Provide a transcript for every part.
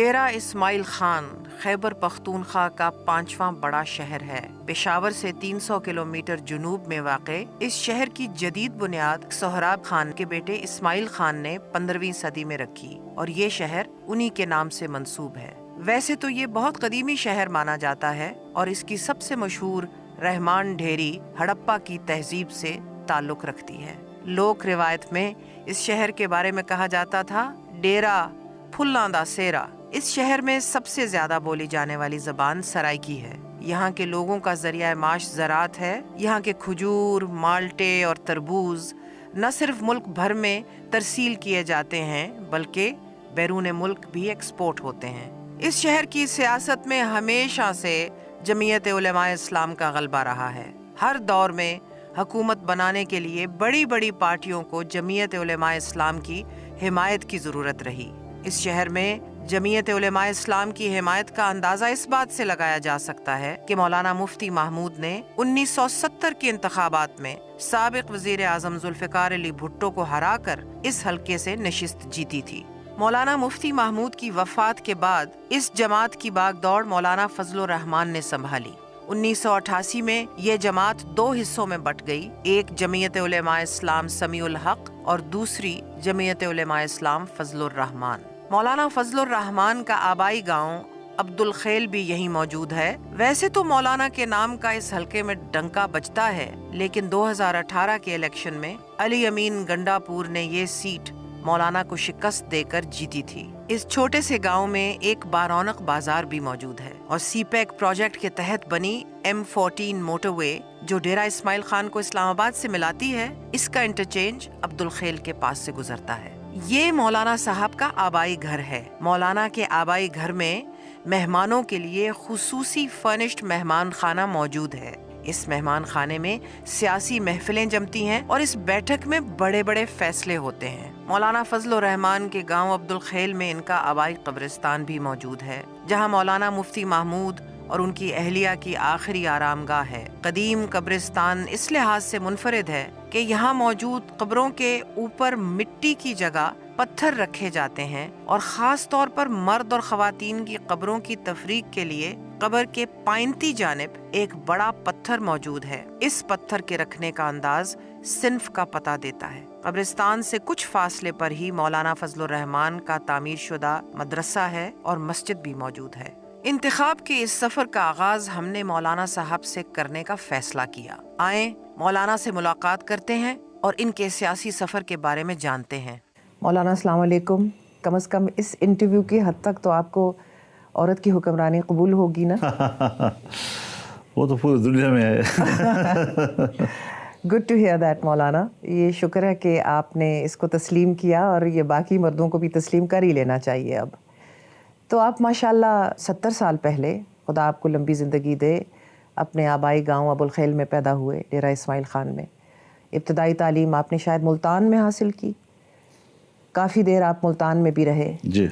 ڈیرہ اسماعیل خان خیبر پختونخوا کا 5واں بڑا شہر ہے۔ پشاور سے 300 کلومیٹر جنوب میں واقع اس شہر کی جدید بنیاد سہراب خان کے بیٹے اسماعیل خان نے 15ویں صدی میں رکھی اور یہ شہر انہی کے نام سے منسوب ہے۔ ویسے تو یہ بہت قدیمی شہر مانا جاتا ہے اور اس کی سب سے مشہور رحمان ڈھیری ہڑپا کی تہذیب سے تعلق رکھتی ہے۔ لوک روایت میں اس شہر کے بارے میں کہا جاتا تھا ڈیرا پھلاں دا سیرا۔ اس شہر میں سب سے زیادہ بولی جانے والی زبان سرائکی ہے۔ یہاں کے لوگوں کا ذریعہ معاش زراعت ہے۔ یہاں کے کھجور، مالٹے اور تربوز نہ صرف ملک بھر میں ترسیل کیے جاتے ہیں بلکہ بیرون ملک بھی ایکسپورٹ ہوتے ہیں۔ اس شہر کی سیاست میں ہمیشہ سے جمعیت علماء اسلام کا غلبہ رہا ہے۔ ہر دور میں حکومت بنانے کے لیے بڑی بڑی پارٹیوں کو جمعیت علماء اسلام کی حمایت کی ضرورت رہی۔ اس شہر میں جمعیت علماء اسلام کی حمایت کا اندازہ اس بات سے لگایا جا سکتا ہے کہ مولانا مفتی محمود نے 1970 کے انتخابات میں سابق وزیر اعظم ذوالفقار علی بھٹو کو ہرا کر اس حلقے سے نشست جیتی تھی۔ مولانا مفتی محمود کی وفات کے بعد اس جماعت کی باغ دوڑ مولانا فضل الرحمان نے سنبھالی۔ 1988 میں یہ جماعت 2 حصوں میں بٹ گئی، ایک جمعیت علماء اسلام سمیع الحق اور دوسری جمعیت علماء اسلام فضل الرحمان۔ مولانا فضل الرحمان کا آبائی گاؤں عبد الخیل بھی یہیں موجود ہے۔ ویسے تو مولانا کے نام کا اس حلقے میں ڈنکا بجتا ہے، لیکن 2018 کے الیکشن میں علی امین گنڈا پور نے یہ سیٹ مولانا کو شکست دے کر جیتی تھی۔ اس چھوٹے سے گاؤں میں ایک بارونق بازار بھی موجود ہے اور سی پیک پروجیکٹ کے تحت بنی M14 موٹر وے جو ڈیرہ اسماعیل خان کو اسلام آباد سے ملاتی ہے، اس کا انٹرچینج عبد الخیل کے پاس سے گزرتا ہے۔ یہ مولانا صاحب کا آبائی گھر ہے۔ مولانا کے آبائی گھر میں مہمانوں کے لیے خصوصی فرنشڈ مہمان خانہ موجود ہے۔ اس مہمان خانے میں سیاسی محفلیں جمتی ہیں اور اس بیٹھک میں بڑے بڑے فیصلے ہوتے ہیں۔ مولانا فضل الرحمان کے گاؤں عبد الخیل میں ان کا آبائی قبرستان بھی موجود ہے، جہاں مولانا مفتی محمود اور ان کی اہلیہ کی آخری آرام گاہ ہے۔ قدیم قبرستان اس لحاظ سے منفرد ہے کہ یہاں موجود قبروں کے اوپر مٹی کی جگہ پتھر رکھے جاتے ہیں اور خاص طور پر مرد اور خواتین کی قبروں کی تفریق کے لیے قبر کے پائنتی جانب ایک بڑا پتھر موجود ہے۔ اس پتھر کے رکھنے کا انداز صنف کا پتہ دیتا ہے۔ قبرستان سے کچھ فاصلے پر ہی مولانا فضل الرحمان کا تعمیر شدہ مدرسہ ہے اور مسجد بھی موجود ہے۔ انتخاب کے اس سفر کا آغاز ہم نے مولانا صاحب سے کرنے کا فیصلہ کیا۔ آئیں مولانا سے ملاقات کرتے ہیں اور ان کے سیاسی سفر کے بارے میں جانتے ہیں۔ مولانا السلام علیکم۔ کم از کم اس انٹرویو کی حد تک تو آپ کو عورت کی حکمرانی قبول ہوگی نا؟ وہ تو پوری دنیا میں ہے۔ گڈ ٹو ہیئر دیٹ مولانا۔ یہ شکر ہے کہ آپ نے اس کو تسلیم کیا اور یہ باقی مردوں کو بھی تسلیم کر ہی لینا چاہیے اب۔ تو آپ ماشاءاللہ 70 سال پہلے، خدا آپ کو لمبی زندگی دے، اپنے آبائی گاؤں ابو الخیل میں پیدا ہوئے، ڈیرہ اسماعیل خان میں۔ ابتدائی تعلیم آپ نے شاید ملتان میں حاصل کی، کافی دیر آپ ملتان میں بھی رہے جی،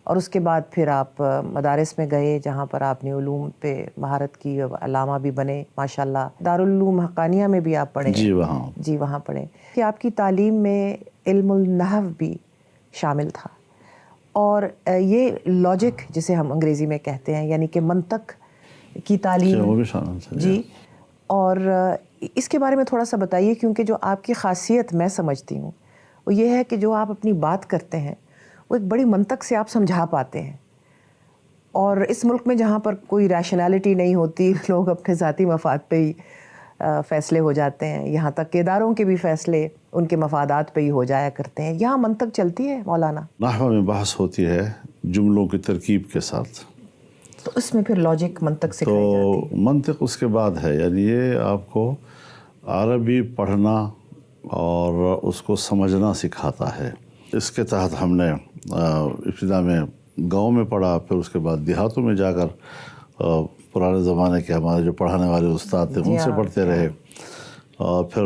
اور اس کے بعد پھر آپ مدارس میں گئے جہاں پر آپ نے علوم پہ مہارت کی، علامہ بھی بنے ماشاءاللہ۔ دارالعلوم حقانیہ میں بھی آپ پڑھے؟ جی وہاں پڑھے کہ آپ کی تعلیم میں علم النحو بھی شامل تھا اور یہ لاجک جسے ہم انگریزی میں کہتے ہیں، یعنی کہ منطق کی تعلیم وہ بھی شامل تھا جی۔ اور اس کے بارے میں تھوڑا سا بتائیے، کیونکہ جو آپ کی خاصیت میں سمجھتی ہوں وہ یہ ہے کہ جو آپ اپنی بات کرتے ہیں وہ ایک بڑی منطق سے آپ سمجھا پاتے ہیں، اور اس ملک میں جہاں پر کوئی ریشنالٹی نہیں ہوتی، لوگ اپنے ذاتی مفاد پہ ہی فیصلے ہو جاتے ہیں، یہاں تک کہ اداروں کے بھی فیصلے ان کے مفادات پہ ہی ہو جایا کرتے ہیں، یہاں منطق چلتی ہے مولانا؟ نحو میں بحث ہوتی ہے جملوں کی ترکیب کے ساتھ، تو اس میں پھر لاجک منطق سکھائی تو جاتی ہے۔ منطق اس کے بعد ہے، یعنی یہ آپ کو عربی پڑھنا اور اس کو سمجھنا سکھاتا ہے۔ اس کے تحت ہم نے ابتدا میں گاؤں میں پڑھا، پھر اس کے بعد دیہاتوں میں جا کر پرانے زمانے کے ہمارے جو پڑھانے والے استاد تھے ان سے پڑھتے رہے، اور پھر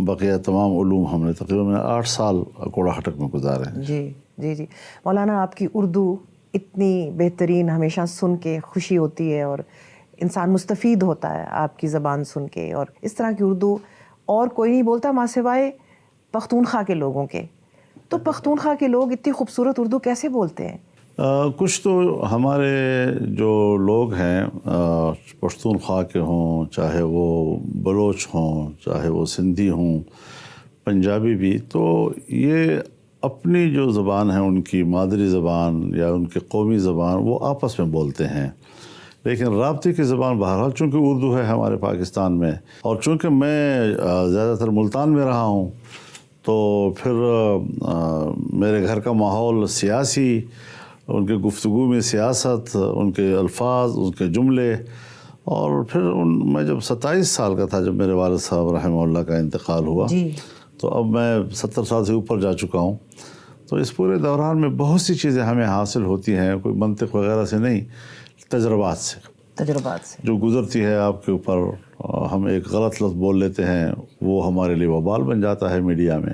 بقیہ تمام علوم ہم نے تقریباً 8 سال کوڑا ہٹک میں گزارے ہیں۔ جی جی جی مولانا، آپ کی اردو اتنی بہترین، ہمیشہ سن کے خوشی ہوتی ہے اور انسان مستفید ہوتا ہے آپ کی زبان سن کے، اور اس طرح کی اردو اور کوئی نہیں بولتا ماں سوائے پختونخوا کے لوگوں کے۔ تو پختونخوا کے لوگ اتنی خوبصورت اردو کیسے بولتے ہیں؟ کچھ تو ہمارے جو لوگ ہیں پشتونخوا کے ہوں، چاہے وہ بلوچ ہوں، چاہے وہ سندھی ہوں، پنجابی بھی، تو یہ اپنی جو زبان ہے ان کی مادری زبان یا ان کی قومی زبان وہ آپس میں بولتے ہیں، لیکن رابطے کی زبان بہرحال چونکہ اردو ہے ہمارے پاکستان میں، اور چونکہ میں زیادہ تر ملتان میں رہا ہوں تو پھر میرے گھر کا ماحول سیاسی، ان کے گفتگو میں سیاست، ان کے الفاظ، ان کے جملے، اور پھر میں جب 27 سال کا تھا جب میرے والد صاحب رحمہ اللہ کا انتقال ہوا، تو اب میں 70 سال سے اوپر جا چکا ہوں، تو اس پورے دوران میں بہت سی چیزیں ہمیں حاصل ہوتی ہیں، کوئی منطق وغیرہ سے نہیں، تجربات سے جو گزرتی ہے آپ کے اوپر، ہم ایک غلط لفظ بول لیتے ہیں، وہ ہمارے لیے وبال بن جاتا ہے میڈیا میں،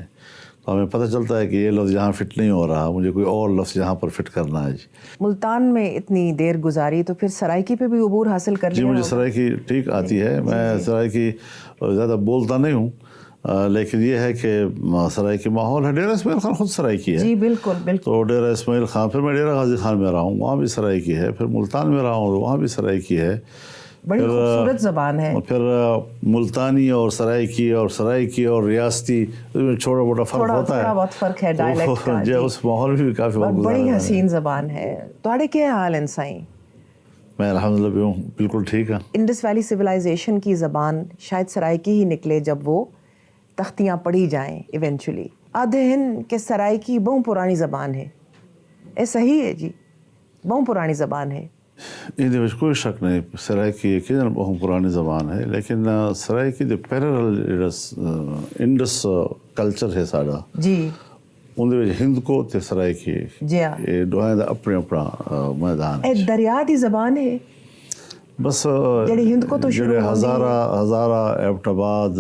تو ہمیں پتہ چلتا ہے کہ یہ لفظ یہاں فٹ نہیں ہو رہا، مجھے کوئی اور لفظ یہاں پر فٹ کرنا ہے۔ جی ملتان میں اتنی دیر گزاری تو پھر سرائکی پہ بھی عبور حاصل کر لیا؟ جی مجھے سرائکی ٹھیک آتی ہے، میں سرائکی زیادہ بولتا نہیں ہوں، لیکن یہ ہے کہ سرائکی ماحول ہے۔ ڈیرہ اسماعیل خان خود سرائکی ہے، جی بالکل۔ تو ڈیرہ اسماعیل خان، پھر میں ڈیرہ غازی خان میں رہا ہوں، وہاں بھی سرائکی ہے، پھر ملتان میں رہا ہوں وہاں بھی سرائکی ہے، بڑی خوبصورت زبان ہے۔ پھر ملتانی اور سرائکی اور ریاستی چھوٹا موٹا فرق ہوتا ہے، تھوڑا بہت فرق ہے ڈائلیکٹ کا، جو اس ماحول بھی کافی وقت گزارا ہے۔ بڑی حسین زبان ہے۔ تھوڑے کیا حال ہیں سائیں؟ میں الحمدللہ بالکل ٹھیک ہوں۔ انڈس ویلی سویلائزیشن کی زبان شاید سرائکی ہی نکلے جب وہ تختیاں پڑھی جائیں ایونچولی۔ آدھے ہند کے سرائکی بہت پرانی زبان ہے، اے صحیح ہے جی؟ بہت پرانی زبان ہے۔ یہ کوئی شک نہیں، سرائکی یقیناً بہت پرانی زبان ہے، لیکن سرائکی دے پیرل انڈس کلچر ہے ساڈا جی، اندر ہند کو تے سرائکی جی ہاں، یہ دوہاں دا اپنے اپنا میدان ہے۔ اے دریا دی زبان ہے بس جڑی ہند کو تو شروع ہزارہ ایبٹ آباد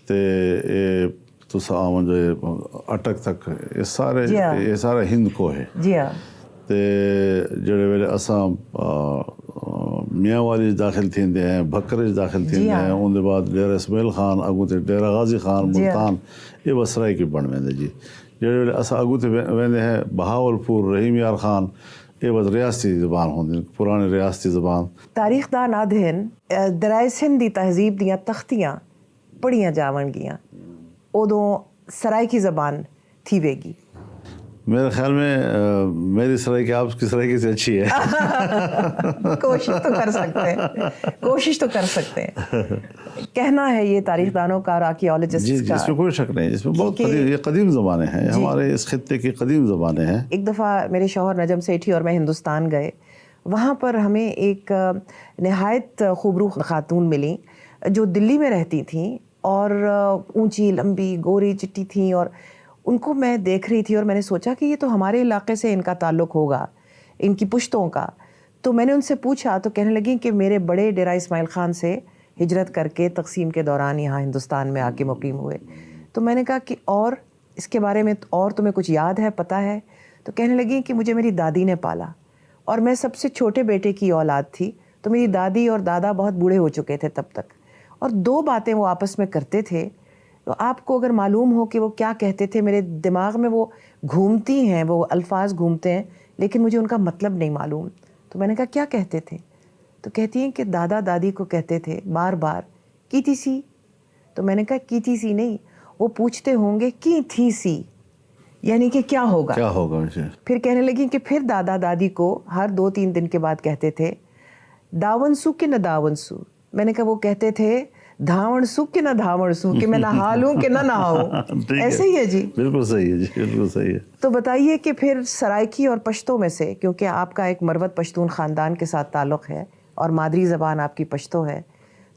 تے تسا آمن جو اٹک تک یہ سارے ہند کو ہے۔ جی ہاں، تے جڑے ویلے اساں میاں والی داخل تھیندے ہیں، بھکرج داخل تھیندے ہیں، ان دے بعد ڈیرہ اسماعیل خان، اگوں تے ڈیرہ غازی خان، ملتان، یہ بس سرائکی بن ویندے جی۔ جڑے ویلے اساں اگوں تے ویندے ہیں بہاولپور، رحیم یار خان، یہ بس ریاستی زبان ہوندی، پرانی ریاستی زبان۔ تاریخ دان آدھن دریائے سندھ دی تہذیب دیاں تختیاں پڑھیاں جاون گیاں، ادوں سرائکی زبان تھی وے گی۔ میرے خیال میں میری سرائکی آپ کی سرائکی سے اچھی ہے۔ کوشش تو کر سکتے ہیں، کہنا ہے یہ تاریخ دانوں کا اور آرکیالوجسٹ کا۔ اس میں کوئی شک نہیں، اس میں بہت قدیم زبانیں ہیں، ہمارے اس خطے کی قدیم زبانیں ہیں۔ ایک دفعہ میرے شوہر نجم سیٹھی اور میں ہندوستان گئے، وہاں پر ہمیں ایک نہایت خوبرو خاتون ملی جو دلی میں رہتی تھیں اور اونچی لمبی گوری چٹی تھیں، اور ان کو میں دیکھ رہی تھی اور میں نے سوچا کہ یہ تو ہمارے علاقے سے ان کا تعلق ہوگا، ان کی پشتوں کا۔ تو میں نے ان سے پوچھا تو کہنے لگیں کہ میرے بڑے ڈیرہ اسماعیل خان سے ہجرت کر کے تقسیم کے دوران یہاں ہندوستان میں آ کے مقیم ہوئے۔ تو میں نے کہا کہ اور اس کے بارے میں اور تمہیں کچھ یاد ہے، پتہ ہے؟ تو کہنے لگیں کہ مجھے میری دادی نے پالا اور میں سب سے چھوٹے بیٹے کی اولاد تھی، تو میری دادی اور دادا بہت بوڑھے ہو چکے تھے تب تک، اور دو باتیں وہ آپس میں کرتے تھے، تو آپ کو اگر معلوم ہو کہ وہ کیا کہتے تھے، میرے دماغ میں وہ گھومتی ہیں، وہ الفاظ گھومتے ہیں، لیکن مجھے ان کا مطلب نہیں معلوم۔ تو میں نے کہا کیا کہتے تھے؟ تو کہتی ہیں کہ دادا دادی کو کہتے تھے بار بار کیتی سی۔ تو میں نے کہا کیتی سی نہیں، وہ پوچھتے ہوں گے کی تھی سی، یعنی کہ کیا ہوگا۔ پھر کہنے لگی کہ پھر دادا دادی کو ہر 2-3 دن کے بعد کہتے تھے داون سو کہ نہ داون سو۔ میں نے کہا وہ کہتے تھے دھاون سو کہ نہ دھاون سو، کہ میں نہا لوں کہ نہ نہاؤں۔ ایسے ہی ہے جی، بالکل صحیح ہے جی، بالکل صحیح ہے۔ تو بتائیے کہ پھر سرائکی اور پشتو میں سے، کیونکہ آپ کا ایک مروت پشتون خاندان کے ساتھ تعلق ہے اور مادری زبان آپ کی پشتو ہے،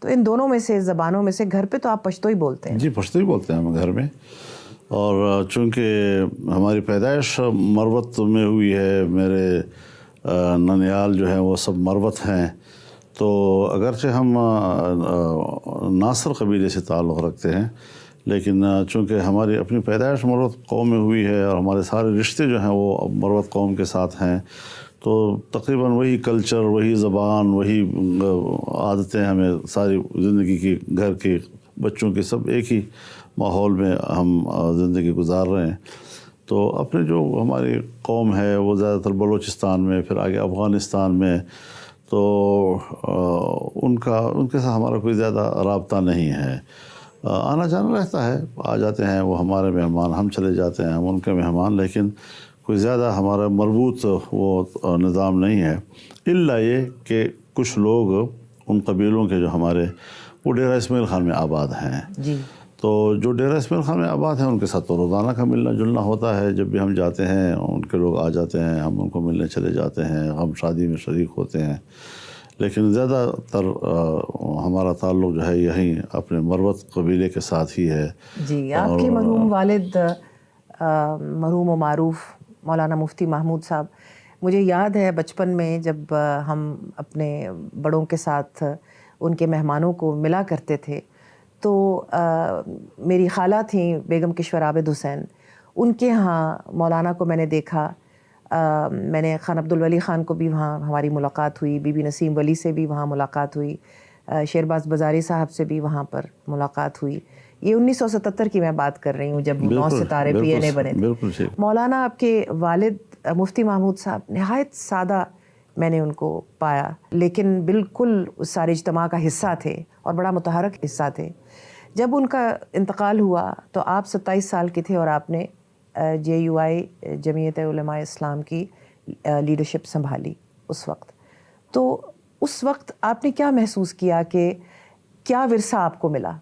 تو ان دونوں میں سے زبانوں میں سے گھر پہ تو آپ پشتو ہی بولتے ہیں؟ جی پشتو ہی بولتے ہیں ہم گھر میں، اور چونکہ ہماری پیدائش مروت میں ہوئی ہے، میرے ننیال جو ہیں وہ سب مروت ہیں، تو اگرچہ ہم ناصر قبیلے سے تعلق رکھتے ہیں، لیکن چونکہ ہماری اپنی پیدائش مروت قوم میں ہوئی ہے اور ہمارے سارے رشتے جو ہیں وہ مروت قوم کے ساتھ ہیں، تو تقریباً وہی کلچر، وہی زبان، وہی عادتیں ہمیں ساری زندگی کی، گھر کے بچوں کی سب ایک ہی ماحول میں ہم زندگی گزار رہے ہیں۔ تو اپنے جو ہماری قوم ہے وہ زیادہ تر بلوچستان میں، پھر آگے افغانستان میں، تو ان کے ساتھ ہمارا کوئی زیادہ رابطہ نہیں ہے. آنا جانا رہتا ہے، آ جاتے ہیں وہ ہمارے مہمان، ہم چلے جاتے ہیں ہم ان کے مہمان، لیکن کوئی زیادہ ہمارا مربوط وہ نظام نہیں ہے. الا یہ کہ کچھ لوگ ان قبیلوں کے جو ہمارے وہ ڈیرہ اسماعیل خان میں آباد ہیں، جی، تو جو ڈیرہ اسماعیل خان میں آباد ہیں ان کے ساتھ تو روزانہ کا ملنا جلنا ہوتا ہے. جب بھی ہم جاتے ہیں ان کے لوگ آ جاتے ہیں، ہم ان کو ملنے چلے جاتے ہیں، ہم شادی میں شریک ہوتے ہیں. لیکن زیادہ تر ہمارا تعلق جو ہے یہیں اپنے مروت قبیلے کے ساتھ ہی ہے. جی. آپ کے مرحوم والد مرحوم و معروف مولانا مفتی محمود صاحب، مجھے یاد ہے بچپن میں جب ہم اپنے بڑوں کے ساتھ ان کے مہمانوں کو ملا کرتے تھے، تو میری خالہ تھیں بیگم کشور عابد حسین، ان کے ہاں مولانا کو میں نے دیکھا. میں نے خان عبدالولی خان کو بھی وہاں ہماری ملاقات ہوئی، بی بی نسیم ولی سے بھی وہاں ملاقات ہوئی، شیرباز بازاری صاحب سے بھی وہاں پر ملاقات ہوئی. یہ 1977 کی میں بات کر رہی ہوں جب 9 ستارے پی این اے بنے تھے. مولانا آپ کے والد مفتی محمود صاحب نہایت سادہ میں نے ان کو پایا، لیکن بالکل اس سارے اجتماع کا حصہ تھے اور بڑا متحرک حصہ تھے. جب ان کا انتقال ہوا تو آپ 27 سال کے تھے اور آپ نے JUI جمعیت علماء اسلام کی لیڈرشپ سنبھالی اس وقت. تو اس وقت آپ نے کیا محسوس کیا کہ کیا ورثہ آپ کو ملا؟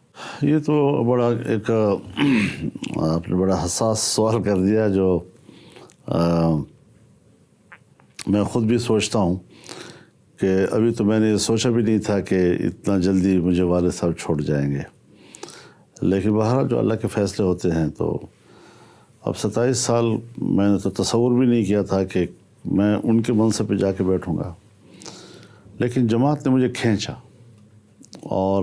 یہ تو بڑا ایک آپ نے بڑا حساس سوال کر دیا، جو میں خود بھی سوچتا ہوں کہ ابھی تو میں نے سوچا بھی نہیں تھا کہ اتنا جلدی مجھے والد صاحب چھوڑ جائیں گے. لیکن بہرحال جو اللہ کے فیصلے ہوتے ہیں، تو اب 27 سال میں نے تو تصور بھی نہیں کیا تھا کہ میں ان کے منصب پہ جا کے بیٹھوں گا. لیکن جماعت نے مجھے کھینچا، اور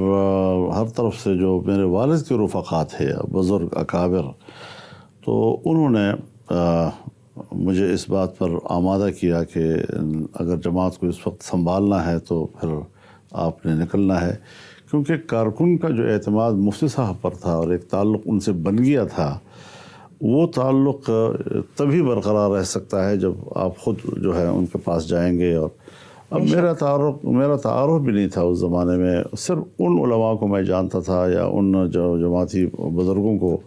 ہر طرف سے جو میرے والد کے رفقات تھے، بزرگ اکابر، تو انہوں نے مجھے اس بات پر آمادہ کیا کہ اگر جماعت کو اس وقت سنبھالنا ہے تو پھر آپ نے نکلنا ہے. کیونکہ کارکن کا جو اعتماد مفتی صاحب پر تھا اور ایک تعلق ان سے بن گیا تھا، وہ تعلق تبھی برقرار رہ سکتا ہے جب آپ خود جو ہے ان کے پاس جائیں گے. اور اب میرا تعارف بھی نہیں تھا اس زمانے میں، صرف ان علماء کو میں جانتا تھا یا ان جو جماعتی بزرگوں کو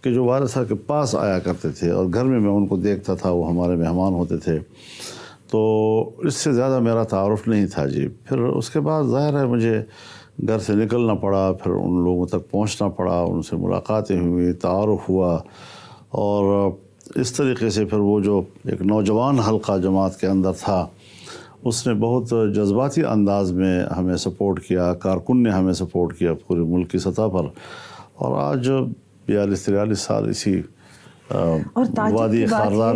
کہ جو والد صاحب کے پاس آیا کرتے تھے، اور گھر میں ان کو دیکھتا تھا، وہ ہمارے مہمان ہوتے تھے. تو اس سے زیادہ میرا تعارف نہیں تھا جی. پھر اس کے بعد ظاہر ہے مجھے گھر سے نکلنا پڑا، پھر ان لوگوں تک پہنچنا پڑا، ان سے ملاقاتیں ہوئی، تعارف ہوا. اور اس طریقے سے پھر وہ جو ایک نوجوان حلقہ جماعت کے اندر تھا، اس نے بہت جذباتی انداز میں ہمیں سپورٹ کیا، کارکن نے ہمیں سپورٹ کیا پورے ملک کی سطح پر. اور آج 42-43 سال اسی وادی خاردار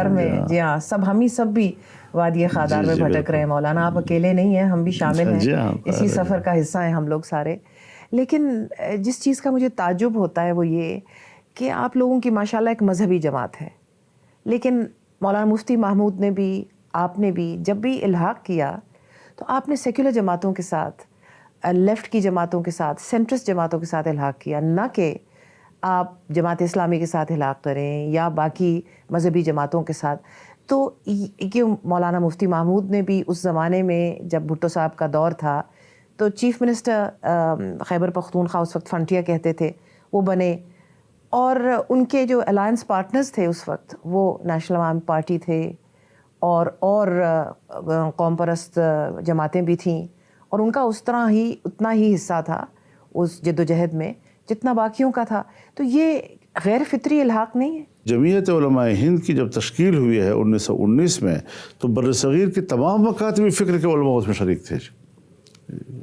میں جی ہاں، ہم سب بھی وادی خاردار میں بھٹک رہے ہیں. مولانا آپ اکیلے نہیں ہیں، ہم بھی شامل ہیں، اسی سفر کا حصہ ہیں ہم لوگ سارے. لیکن جس چیز کا مجھے تعجب ہوتا ہے وہ یہ کہ آپ لوگوں کی ماشاءاللہ ایک مذہبی جماعت ہے، لیکن مولانا مفتی محمود نے بھی، آپ نے بھی جب بھی الحاق کیا تو آپ نے سیکولر جماعتوں کے ساتھ، لیفٹ کی جماعتوں کے ساتھ، سینٹرسٹ جماعتوں کے ساتھ الحاق کیا، نہ کہ آپ جماعت اسلامی کے ساتھ الحاق کریں یا باقی مذہبی جماعتوں کے ساتھ. تو کہ مولانا مفتی محمود نے بھی اس زمانے میں جب بھٹو صاحب کا دور تھا تو چیف منسٹر خیبر پختونخوا، اس وقت فرنٹیئر کہتے تھے، وہ بنے. اور ان کے جو الائنس پارٹنرز تھے اس وقت وہ نیشنل عوام پارٹی تھے اور قوم پرست جماعتیں بھی تھیں، اور ان کا اتنا ہی حصہ تھا اس جدوجہد میں جتنا باقیوں کا تھا. تو یہ غیر فطری الحاق نہیں ہے؟ جمعیت علماء ہند کی جب تشکیل ہوئی ہے 1919 میں، تو بر صغیر کے تمام مکاتب فکر کے علماء اس میں شریک تھے.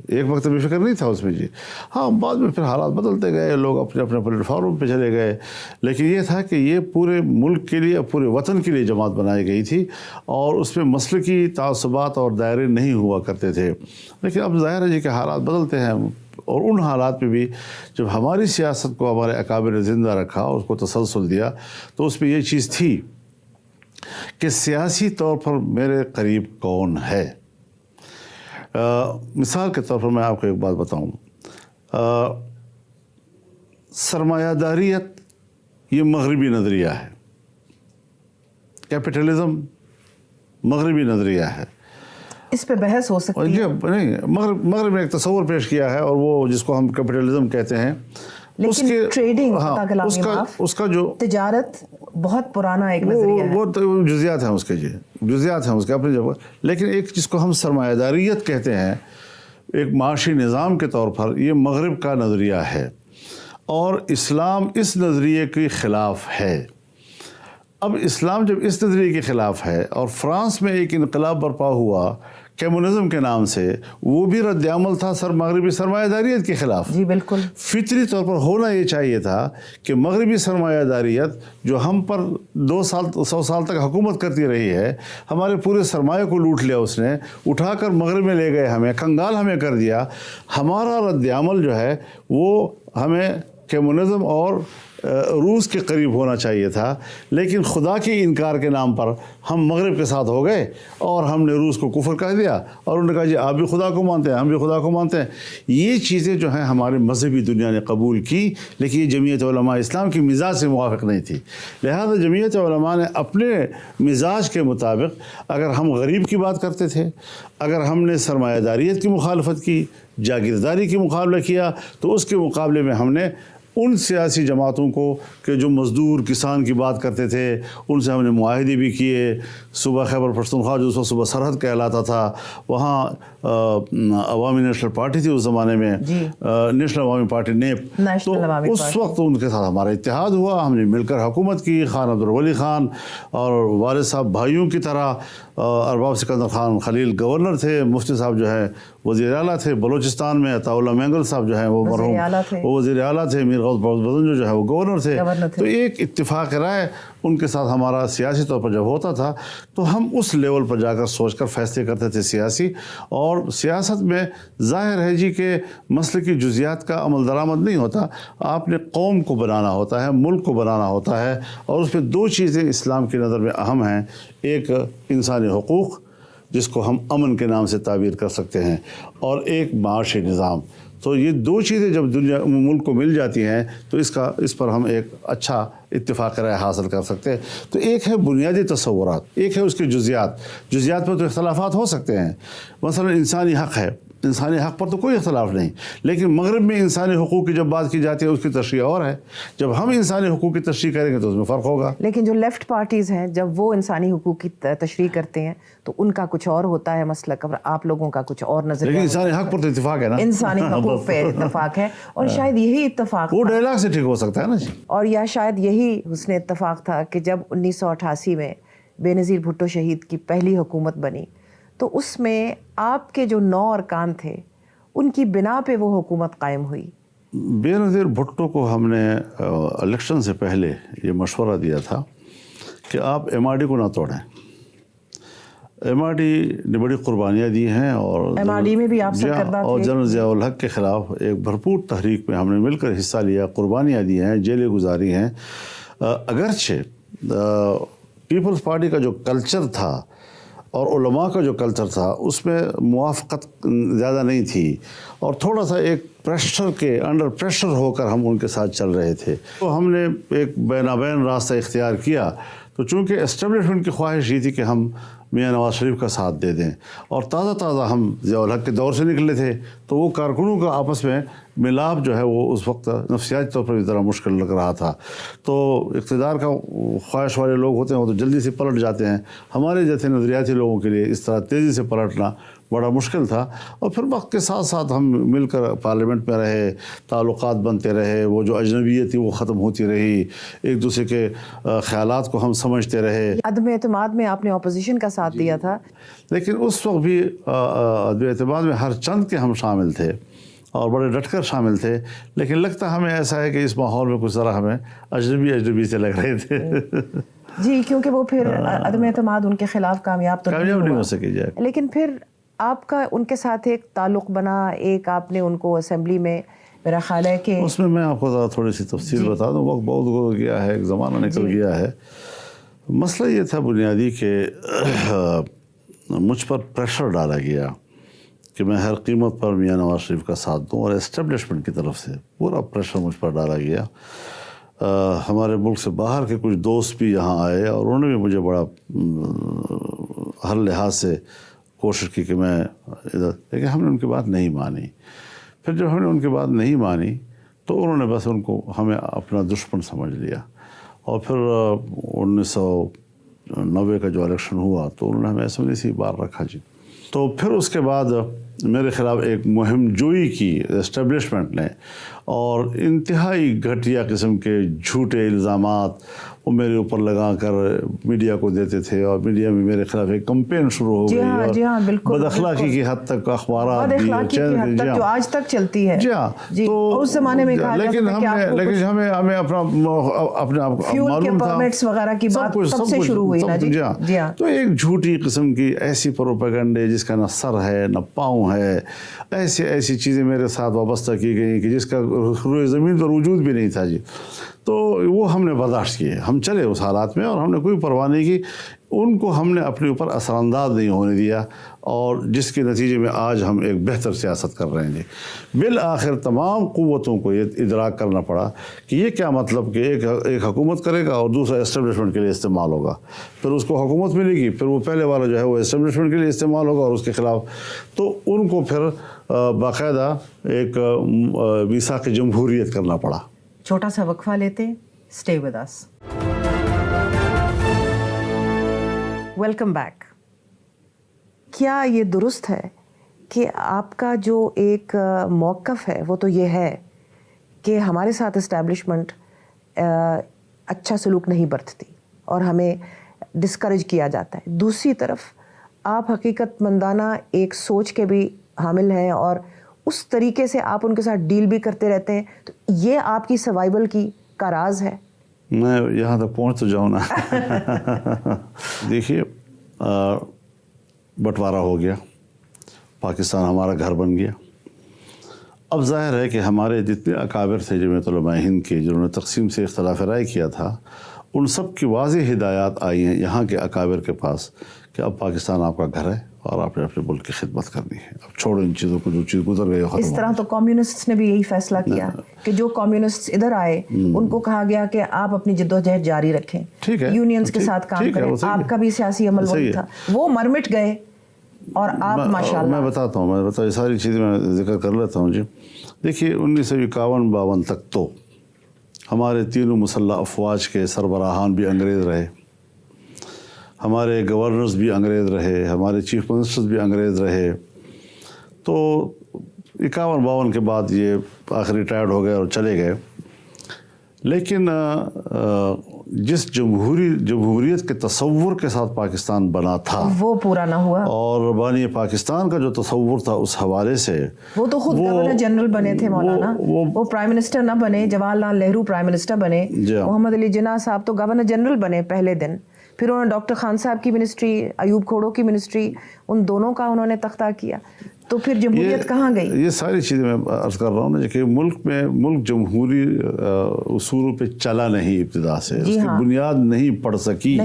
ایک مکتب فکر نہیں تھا اس میں جی. ہاں، بعد میں پھر حالات بدلتے گئے، لوگ اپنے اپنے پلیٹ فارم پہ چلے گئے، لیکن یہ تھا کہ یہ پورے ملک کے لیے، پورے وطن کے لیے جماعت بنائی گئی تھی، اور اس میں مسلکی تعصبات اور دائرے نہیں ہوا کرتے تھے. لیکن اب ظاہر ہے جی کہ حالات بدلتے ہیں، اور ان حالات میں بھی جب ہماری سیاست کو ہمارے اکابر نے زندہ رکھا اور اس کو تسلسل دیا، تو اس میں یہ چیز تھی کہ سیاسی طور پر میرے قریب کون ہے. مثال کے طور پر میں آپ کو ایک بات بتاؤں، سرمایہ داریت یہ مغربی نظریہ ہے. کیپٹلزم مغربی نظریہ ہے. اس پہ بحث ہو سکتی ہے. نہیں, مغرب نے ایک تصور پیش کیا ہے اور وہ جس کو ہم کیپٹلزم کہتے ہیں. لیکن ٹریڈنگ اس کا جو تجارت بہت پرانا ایک نظریہ ہے. وہ جزیات ہیں اس کے, جزیات ہیں اس کے اپنی جگہ. لیکن ایک جس کو ہم سرمایہ داریت کہتے ہیں ایک معاشی نظام کے طور پر, یہ مغرب کا نظریہ ہے اور اسلام اس نظریے کے خلاف ہے. اب اسلام جب اس نظریے کے خلاف ہے اور فرانس میں ایک انقلاب برپا ہوا کمیونزم کے نام سے, وہ بھی رد عمل تھا مغربی سرمایہ داریت کے خلاف. جی بالکل. فطری طور پر ہونا یہ چاہیے تھا کہ مغربی سرمایہ داریت جو ہم پر 100 سال تک حکومت کرتی رہی ہے, ہمارے پورے سرمایہ کو لوٹ لیا اس نے, اٹھا کر مغرب میں لے گئے, ہمیں کنگال ہمیں کر دیا. ہمارا رد عمل جو ہے وہ ہمیں کمیونزم اور روس کے قریب ہونا چاہیے تھا. لیکن خدا کے انکار کے نام پر ہم مغرب کے ساتھ ہو گئے اور ہم نے روس کو کفر کہہ دیا اور انہوں نے کہا جی آپ بھی خدا کو مانتے ہیں, ہم بھی خدا کو مانتے ہیں. یہ چیزیں جو ہیں ہمارے مذہبی دنیا نے قبول کی, لیکن یہ جمعیت علماء اسلام کی مزاج سے موافق نہیں تھی. لہذا جمعیت علماء نے اپنے مزاج کے مطابق, اگر ہم غریب کی بات کرتے تھے, اگر ہم نے سرمایہ داریت کی مخالفت کی, جاگیرداری کی مقابلہ کیا, تو اس کے مقابلے میں ہم نے ان سیاسی جماعتوں کو کہ جو مزدور کسان کی بات کرتے تھے ان سے ہم نے معاہدے بھی کیے. صوبہ خیبر پختونخوا جو اس وقت صوبہ سرحد کہلاتا تھا, وہاں عوامی نیشنل پارٹی تھی اس زمانے میں, نیشنل عوامی پارٹی نیپ, تو اس وقت ان کے ساتھ ہمارا اتحاد ہوا. ہم نے مل کر حکومت کی. خان عبدالولی خان اور والد صاحب بھائیوں کی طرح, ارباب سکندر خان خلیل گورنر تھے, مفتی صاحب جو ہے وزیر اعلیٰ تھے بلوچستان میں, عطا اللہ مینگل صاحب جو ہیں وہ مرحوم وہ وزیر اعلیٰ تھے, میر غوث بدنجو جو ہے وہ گورنر تھے. تو ایک اتفاق رائے ان کے ساتھ ہمارا سیاسی طور پر جب ہوتا تھا تو ہم اس لیول پر جا کر سوچ کر فیصلے کرتے تھے سیاسی. اور سیاست میں ظاہر ہے جی کہ مسئلے کی جزیات کا عمل درآمد نہیں ہوتا, آپ نے قوم کو بنانا ہوتا ہے, ملک کو بنانا ہوتا ہے. اور اس میں دو چیزیں اسلام کی نظر میں اہم ہیں, ایک انسانی حقوق جس کو ہم امن کے نام سے تعبیر کر سکتے ہیں, اور ایک معاشی نظام. تو یہ دو چیزیں جب دنیا ملک کو مل جاتی ہیں تو اس پر ہم ایک اچھا اتفاق رائے حاصل کر سکتے ہیں. تو ایک ہے بنیادی تصورات, ایک ہے اس کے جزیات. جزیات پر تو اختلافات ہو سکتے ہیں, مثلا انسانی حق ہے, انسانی حق پر تو کوئی اختلاف نہیں, لیکن مغرب میں انسانی حقوق کی جب بات کی جاتی ہے اس کی تشریح اور ہے. جب ہم انسانی حقوق کی تشریح کریں گے تو اس میں فرق ہوگا. لیکن جو لیفٹ پارٹیز ہیں جب وہ انسانی حقوق کی تشریح کرتے ہیں تو ان کا کچھ اور ہوتا ہے مسلک, اور آپ لوگوں کا کچھ اور نظریہ. لیکن انسانی حق پر تو اتفاق ہے نا, انسانی حقوق پہ اتفاق ہے, اور شاید یہی اتفاق وہ ڈائلاگ سے ٹھیک ہو سکتا ہے نا جی. اور یا شاید یہی حسن اتفاق تھا کہ جب 1988 میں بے نظیر بھٹو شہید کی پہلی حکومت بنی تو اس میں آپ کے جو 9 ارکان تھے ان کی بنا پہ وہ حکومت قائم ہوئی. بے نظیر بھٹو کو ہم نے الیکشن سے پہلے یہ مشورہ دیا تھا کہ آپ ایم آر ڈی کو نہ توڑیں. ایم آر ڈی نے بڑی قربانیاں دی ہیں, اور ایم آر ڈی میں بھی آپ سرکردہ تھے, اور جنرل ضیاء الحق کے خلاف ایک بھرپور تحریک میں ہم نے مل کر حصہ لیا, قربانیاں دی ہیں, جیلیں گزاری ہیں. اگرچہ پیپلز پارٹی کا جو کلچر تھا اور علماء کا جو کلچر تھا اس میں موافقت زیادہ نہیں تھی, اور تھوڑا سا ایک پریشر کے انڈر پریشر ہو کر ہم ان کے ساتھ چل رہے تھے. تو ہم نے ایک بینابین راستہ اختیار کیا. تو چونکہ اسٹیبلشمنٹ کی خواہش یہ تھی کہ ہم میاں نواز شریف کا ساتھ دے دیں, اور تازہ ہم ضیاء الحق کے دور سے نکلے تھے, تو وہ کارکنوں کا آپس میں ملاپ جو ہے وہ اس وقت نفسیاتی طور پر بھی ذرا مشکل لگ رہا تھا. تو اقتدار کا خواہش والے لوگ ہوتے ہیں وہ تو جلدی سے پلٹ جاتے ہیں. ہمارے جیسے نظریاتی لوگوں کے لیے اس طرح تیزی سے پلٹنا بڑا مشکل تھا. اور پھر وقت کے ساتھ ساتھ ہم مل کر پارلیمنٹ میں رہے, تعلقات بنتے رہے, وہ جو اجنبیت تھی وہ ختم ہوتی رہی, ایک دوسرے کے خیالات کو ہم سمجھتے رہے. عدم اعتماد میں آپ نے اپوزیشن کا ساتھ دیا تھا, لیکن اس وقت بھی عدم اعتماد میں ہر چند کے ہم شامل تھے اور بڑے ڈٹ کر شامل تھے. لیکن لگتا ہمیں ایسا ہے کہ اس ماحول میں کچھ ذرا ہمیں اجنبی سے لگ رہے تھے. جی, کیونکہ وہ پھر عدم اعتماد ان کے خلاف کامیاب تو نہیں ہو سکی جائے. لیکن پھر آپ کا ان کے ساتھ ایک تعلق بنا, ایک آپ نے ان کو اسمبلی میں, میرا خیال ہے کہ اس میں آپ کو ذرا تھوڑی سی تفصیل بتا دوں. وقت بہت گزر گیا ہے, ایک زمانہ نکل گیا ہے. مسئلہ یہ تھا بنیادی کہ مجھ پر پریشر ڈالا گیا کہ میں ہر قیمت پر میاں نواز شریف کا ساتھ دوں, اور اسٹیبلشمنٹ کی طرف سے پورا پریشر مجھ پر ڈالا گیا. ہمارے ملک سے باہر کے کچھ دوست بھی یہاں آئے اور انہوں نے بھی مجھے بڑا ہر لحاظ سے کوشش کی کہ میں ادھر، لیکن ہم نے ان کی بات نہیں مانی. پھر جب ہم نے ان کی بات نہیں مانی تو انہوں نے بس ان کو ہمیں اپنا دشمن سمجھ لیا. اور پھر 1990 کا جو الیکشن ہوا تو انہوں نے ہمیں اسمبلی سے بار رکھا جی. تو پھر اس کے بعد میرے خلاف ایک مہم جوئی کی اسٹیبلشمنٹ نے، اور انتہائی گھٹیا قسم کے جھوٹے الزامات وہ میرے اوپر لگا کر میڈیا کو دیتے تھے، اور میڈیا میں میرے خلاف ایک کمپین شروع ہو گئی. جی ہاں بالکل، بد اخلاقی کی حد تک اخبارات بد اخلاقی کی حد تک جو آج تک چلتی ہے. جی ہاں. تو اس زمانے میں کہا لیکن ہمیں اپنا اپنے آپ کو معلوم تھا پرمٹس وغیرہ کی بات سب سے شروع ہوئی نا. جی ہاں. تو ایک جھوٹی قسم کی ایسی پروپیگنڈے جس کا نہ سر ہے نہ پاؤں ہے، ایسی چیزیں میرے ساتھ وابستہ کی گئی کہ جس کا روئے زمین پر وجود بھی نہیں تھا جی. تو وہ ہم نے برداشت کیے، ہم چلے اس حالات میں، اور ہم نے کوئی پرواہ نہیں کی. ان کو ہم نے اپنے اوپر اثر انداز نہیں ہونے دیا، اور جس کے نتیجے میں آج ہم ایک بہتر سیاست کر رہے ہیں. بالآخر تمام قوتوں کو یہ ادراک کرنا پڑا کہ یہ کیا مطلب کہ ایک حکومت کرے گا اور دوسرا اسٹیبلشمنٹ کے لیے استعمال ہوگا. پھر اس کو حکومت ملے گی، پھر وہ پہلے والا جو ہے وہ اسٹیبلشمنٹ کے لیے استعمال ہوگا اور اس کے خلاف. تو ان کو پھر باقاعدہ ایک میثاق جمہوریت کرنا پڑا. چھوٹا سا وقفہ لیتے، stay with us. Welcome back. کیا یہ درست ہے کہ آپ کا جو ایک موقف ہے وہ تو یہ ہے کہ ہمارے ساتھ اسٹیبلشمنٹ اچھا سلوک نہیں برتتی اور ہمیں ڈسکریج کیا جاتا ہے، دوسری طرف آپ حقیقت مندانہ ایک سوچ کے بھی حامل ہیں اور اس طریقے سے آپ ان کے ساتھ ڈیل بھی کرتے رہتے ہیں، تو یہ آپ کی سروائیول کا راز ہے؟ میں یہاں تک پہنچ تو جاؤں نا. دیکھیے، بٹوارا ہو گیا، پاکستان ہمارا گھر بن گیا. اب ظاہر ہے کہ ہمارے جتنے اکابر تھے جمعیت علماء ہند کے، جنہوں نے تقسیم سے اختلاف رائے کیا تھا، ان سب کی واضح ہدایات آئی ہیں یہاں کے اکابر کے پاس کہ اب پاکستان آپ کا گھر ہے اور آپ نے اپنے ملک کی خدمت کرنی ہے. اب چھوڑو ان چیزوں کو، جو چیز گزر گئی ختم. اس طرح تو کمیونسٹس نے بھی یہی فیصلہ کیا کہ جو کمیونسٹس ادھر آئے ان کو کہا گیا کہ آپ اپنی جدوجہد جاری رکھیں، یونینز کے ساتھ کام کریں. آپ کا بھی سیاسی عمل وہی تھا، وہ مرمٹ گئے اور آپ ماشاءاللہ. میں بتاتا ہوں یہ ساری چیزیں میں ذکر کر لیتا ہوں جی. دیکھیے 1951-52 تک تو ہمارے تینوں مسلح افواج کے سربراہان بھی انگریز رہے، ہمارے گورنرز بھی انگریز رہے، ہمارے چیف منسٹرز بھی انگریز رہے. تو 51-52 کے بعد یہ آخر ریٹائرڈ ہو گئے اور چلے گئے. لیکن جس جمہوریت کے تصور کے ساتھ پاکستان بنا تھا وہ پورا نہ ہوا، اور بانی پاکستان کا جو تصور تھا اس حوالے سے وہ تو خود گورنر جنرل بنے تھے مولانا، وہ پرائم منسٹر نہ بنے. جواہر لال نہرو پرائم منسٹر بنے، محمد علی جناح صاحب تو گورنر جنرل بنے پہلے دن. پھر انہوں نے ڈاکٹر خان صاحب کی منسٹری، ایوب کھوڑو کی منسٹری، ان دونوں کا انہوں نے تختہ کیا. تو پھر جمہوریت کہاں گئی؟ یہ ساری چیزیں میں عرض کر رہا ہوں نا کہ ملک جمہوری اصولوں پہ چلا نہیں ابتدا سے، اس کی بنیاد نہیں پڑ سکی.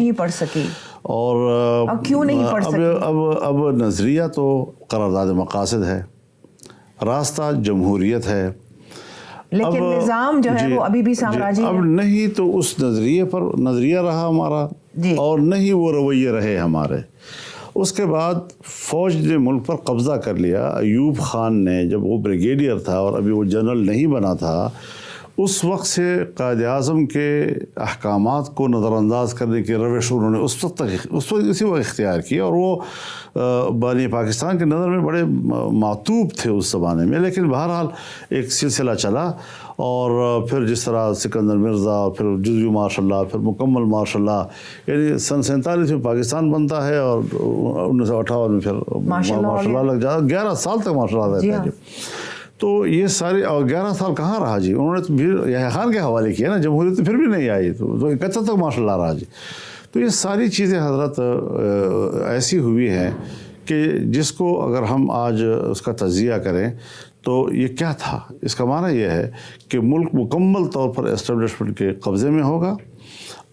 اور کیوں نہیں پڑ سکی؟ اب نظریہ تو قرارداد مقاصد ہے، راستہ جمہوریت ہے، لیکن نظام جو ہے وہ ابھی بھی سامراجی ہے. اب نہیں تو اس نظریہ رہا ہمارا، اور نہیں وہ رویے رہے ہمارے. اس کے بعد فوج نے ملک پر قبضہ کر لیا. ایوب خان نے جب وہ بریگیڈیئر تھا اور ابھی وہ جنرل نہیں بنا تھا، اس وقت سے قائد اعظم کے احکامات کو نظر انداز کرنے کی روش انہوں نے اسی وقت اختیار کی، اور وہ بانی پاکستان کے نظر میں بڑے معتوب تھے اس زمانے میں. لیکن بہرحال ایک سلسلہ چلا، اور پھر جس طرح سکندر مرزا، پھر جزوی مارشاء اللہ، پھر مکمل مارشاء اللہ، یعنی سن 47 میں پاکستان بنتا ہے اور 1958 میں پھر مارشاء اللہ لگ جاتا. 11 سال تک مارشاء اللہ رہتا ہے. تو یہ سارے، اور 11 سال کہاں رہا جی، انہوں نے تو پھر یحییٰ خان کے حوالے کیا نا، جمہوریت تو پھر بھی نہیں آئی، تو 71 تک ماشاء اللہ رہا جی. تو یہ ساری چیزیں حضرت ایسی ہوئی ہیں کہ جس کو اگر ہم آج اس کا تجزیہ کریں تو یہ کیا تھا. اس کا معنی یہ ہے کہ ملک مکمل طور پر اسٹیبلشمنٹ کے قبضے میں ہوگا،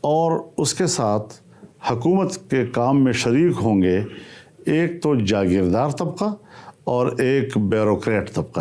اور اس کے ساتھ حکومت کے کام میں شریک ہوں گے ایک تو جاگیردار طبقہ اور ایک بیوروکریٹ طبقہ.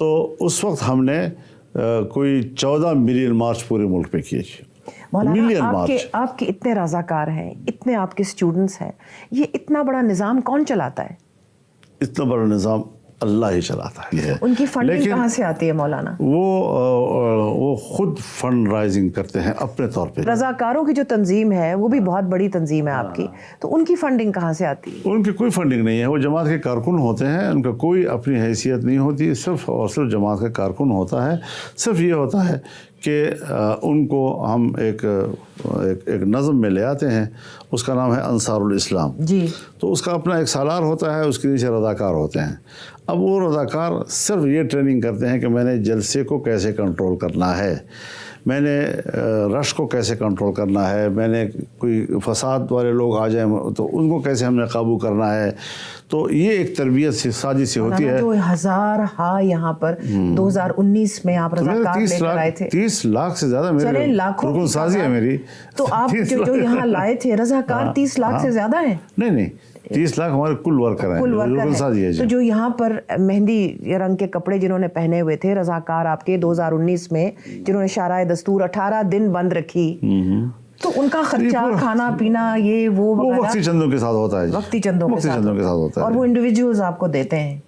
تو اس وقت ہم نے کوئی 14 ملین مارچ پورے ملک پہ کیے تھے. مولانا آپ کے اتنے رضاکار ہیں, اتنے آپ کے اسٹوڈنٹس ہیں, یہ اتنا بڑا نظام کون چلاتا ہے؟ اتنا بڑا نظام اللہ ہی چلاتا ہے. ان کی فنڈنگ کہاں سے آتی ہے مولانا؟ وہ خود فنڈ رائزنگ کرتے ہیں اپنے طور پہ. رضاکاروں کی جو تنظیم ہے وہ بھی بہت بڑی تنظیم ہے آپ کی, تو ان کی فنڈنگ کہاں سے آتی ہے؟ ان کی کوئی فنڈنگ نہیں ہے, وہ جماعت کے کارکن ہوتے ہیں, ان کا کوئی اپنی حیثیت نہیں ہوتی, صرف اور صرف جماعت کا کارکن ہوتا ہے. صرف یہ ہوتا ہے کہ ان کو ہم ایک نظم میں لے آتے ہیں, اس کا نام ہے انصار الاسلام جی. تو اس کا اپنا ایک سالار ہوتا ہے, اس کے نیچے رضاکار ہوتے ہیں. اب وہ رضاکار صرف یہ ٹریننگ کرتے ہیں کہ میں نے جلسے کو کیسے کنٹرول کرنا ہے, میں نے رش کو کیسے کنٹرول کرنا ہے, میں نے کوئی فساد والے لوگ آ جائیں تو ان کو کیسے ہم نے قابو کرنا ہے. تو یہ ایک تربیت سی سازش سی ہوتی ہے. جو 1000 یہاں پر 2019 میں آپ رضاکار لے کر آئے تھے, 30 لاکھ سے زیادہ میرے رکن سازی ہے میری. تو آپ جو یہاں لائے تھے رضاکار 30 لاکھ سے زیادہہیں؟ نہیں 30 لاکھ ہمارے کل ورکر ہیں, رکن سازی ہے. تو جو یہاں پر مہندی رنگ کے کپڑے جنہوں نے پہنے ہوئے تھے رضاکار آپ کے 2019 میں, جنہوں نے شارع دستور 18 دن بند رکھی, تو ان کا خرچہ کھانا پینا یہ وہ وقتی چندوں کے ساتھ ہوتا ہے, وقتی چندوں کے ساتھ ہوتا ہے, اور وہ انڈیویجولز آپ کو دیتے ہیں.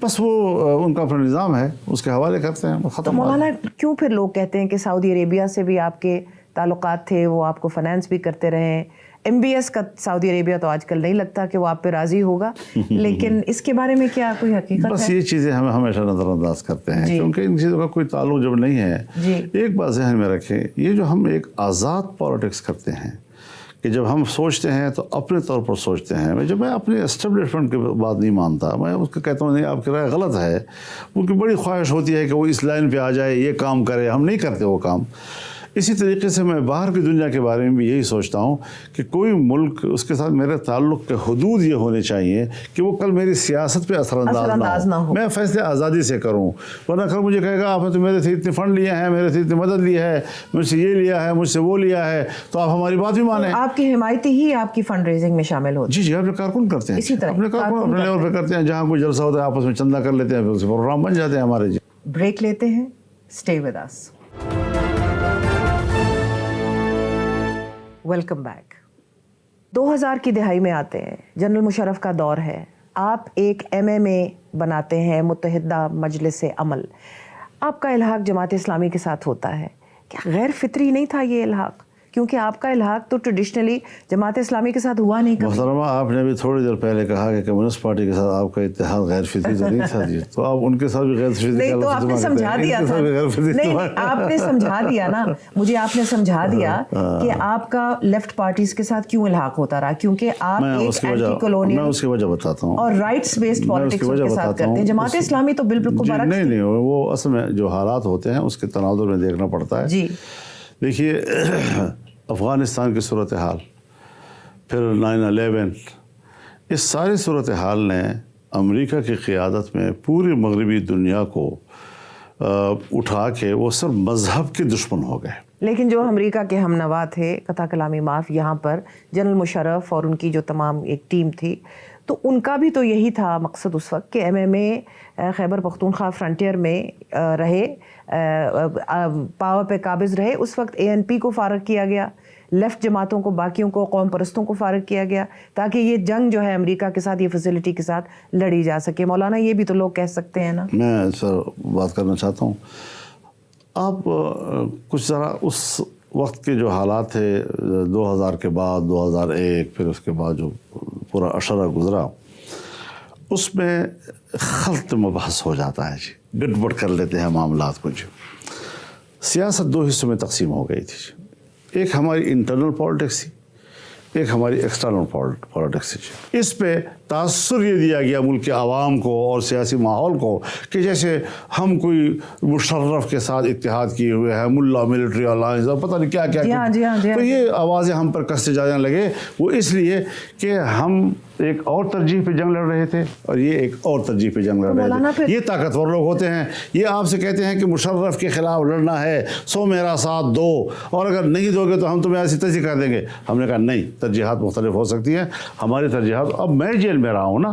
بس وہ ان کا اپنا نظام ہے, اس کے حوالے کرتے ہیں. تو مولانا کیوں پھر لوگ کہتے ہیں کہ سعودی عربیہ سے بھی آپ کے تعلقات تھے, وہ آپ کو فنانس بھی کرتے رہے, MBS کا سعودی عربیہ تو آج کل نہیں لگتا کہ وہ آپ پہ راضی ہوگا, لیکن اس کے بارے میں کیا کوئی حقیقت ہے؟ بس یہ چیزیں ہمیں ہمیشہ نظر انداز کرتے ہیں, کیونکہ ان چیزوں کا کوئی تعلق جب نہیں ہے. ایک بات ذہن میں رکھیں, یہ جو ہم ایک آزاد پالیٹکس کرتے ہیں کہ جب ہم سوچتے ہیں تو اپنے طور پر سوچتے ہیں. جب میں اپنے اسٹیبلشمنٹ کی بات نہیں مانتا, میں اس کو کہتا ہوں نہیں آپ کی رائے غلط ہے. ان کی بڑی خواہش ہوتی ہے کہ وہ اس لائن پہ آ جائے, یہ کام کرے, ہم نہیں کرتے وہ کام. اسی طریقے سے میں باہر کی دنیا کے بارے میں بھی یہی سوچتا ہوں کہ کوئی ملک اس کے ساتھ میرے تعلق کے حدود یہ ہونے چاہیے کہ وہ کل میری سیاست پہ اثر انداز نہ ہو, میں فیصلے آزادی سے کروں. ورنہ کل مجھے کہے گا آپ نے تو میرے سے اتنے فنڈ لیے ہیں, میرے سے اتنی مدد لی ہے, مجھ سے یہ لیا ہے, مجھ سے وہ لیا ہے, تو آپ ہماری بات بھی مانیں. آپ کی حمایتی ہی آپ کی فنڈ ریزنگ میں شامل ہوتی ہے. جی اپنے کارکن کرتے ہیں, اسی طرح اپنے کارکن اپنے لیول پہ کرتے ہیں. جہاں کوئی جلسہ ہوتا ہے آپس میں چندہ کر لیتے ہیں, پھر اسے پروگرام بن جاتے ہیں ہمارے. جی بریک لیتے ہیں, stay with us. Welcome back. 2000 کی دہائی میں آتے ہیں, جنرل مشرف کا دور ہے, آپ ایک MMA بناتے ہیں, متحدہ مجلس عمل. آپ کا الحاق جماعت اسلامی کے ساتھ ہوتا ہے. کیا غیر فطری نہیں تھا یہ الحاق؟ کیونکہ آپ کا الحاق تو ٹریڈیشنلی جماعت اسلامی کے ساتھ ہوا نہیں. محترمہ آپ نے بھی تھوڑی دیر پہلے کہا کہ کمیونسٹ پارٹی کے ساتھ آپ کا اتحاد غیر فطری تو نہیں تھا. جی تو آپ ان کے ساتھ بھی غیر فطری نہیں, تو آپ نے سمجھا دیا تھا. نہیں, آپ نے سمجھا دیا نا مجھے, آپ نے سمجھا دیا کہ آپ کا لیفٹ پارٹیز کے ساتھ کیوں الحاق ہوتا رہا, کیونکہ آپ ایک اینٹی کولونیل, میں اس کی وجہ بتاتا ہوں, اور رائٹس بیسڈ پالیٹکس کے ساتھ کرتے ہیں. جماعت اسلامی تو بالکل برعکس. نہیں, وہ اصل میں جو حالات ہوتے ہیں اس کے تناظر میں دیکھنا پڑتا ہے. جی دیکھیے, افغانستان کی صورتحال, پھر 9/11, اس ساری صورتحال نے امریکہ کی قیادت میں پوری مغربی دنیا کو اٹھا کے وہ صرف مذہب کے دشمن ہو گئے. لیکن جو امریکہ کے ہم نوا تھے, قطع کلامی معاف, یہاں پر جنرل مشرف اور ان کی جو تمام ایک ٹیم تھی, تو ان کا بھی تو یہی تھا مقصد اس وقت کہ MMA خیبر پختونخوا فرنٹیئر میں رہے, پاور پہ قابض رہے. اس وقت ANP کو فارغ کیا گیا, لیفٹ جماعتوں کو, باقیوں کو, قوم پرستوں کو فارغ کیا گیا, تاکہ یہ جنگ جو ہے امریکہ کے ساتھ, یہ فیسلٹی کے ساتھ لڑی جا سکے. مولانا یہ بھی تو لوگ کہہ سکتے ہیں نا. میں سر بات کرنا چاہتا ہوں, آپ کچھ ذرا اس وقت کے جو حالات تھے 2000 کے بعد, 2001, پھر اس کے بعد جو پورا اشرہ گزرا, اس میں خلط مبحث ہو جاتا ہے. جی گڑبڑ کر لیتے ہیں معاملات کو. جو سیاست 2 حصوں میں تقسیم ہو گئی تھی. ایک ہماری انٹرنل پالیٹکس تھی, ایک ہماری ایکسٹرنل پالیٹکس تھی. اس پہ تاثر یہ دیا گیا ملک کے عوام کو اور سیاسی ماحول کو کہ جیسے ہم کوئی مشرف کے ساتھ اتحاد کیے ہوئے ہیں, ملا ملٹری الائنس اور پتہ نہیں کیا کیا. تو یہ آوازیں ہم پر کستے جانے لگے. وہ اس لیے کہ ہم ایک اور ترجیح پہ جنگ لڑ رہے تھے اور یہ ایک اور ترجیح پہ جنگ لڑ رہے تھے. یہ طاقتور لوگ ہوتے ہیں, یہ آپ سے کہتے ہیں کہ مشرف کے خلاف لڑنا ہے, 100 میرا ساتھ دو, اور اگر نہیں دو گے تو ہم تمہیں ایسی تجزیہ کر دیں گے. ہم نے کہا نہیں, ترجیحات مختلف ہو سکتی ہیں. ہماری ترجیحات, اب میں جیل میں رہا ہوں نا,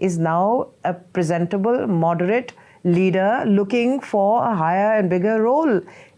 is now a presentable, moderate leader looking for a higher and bigger role.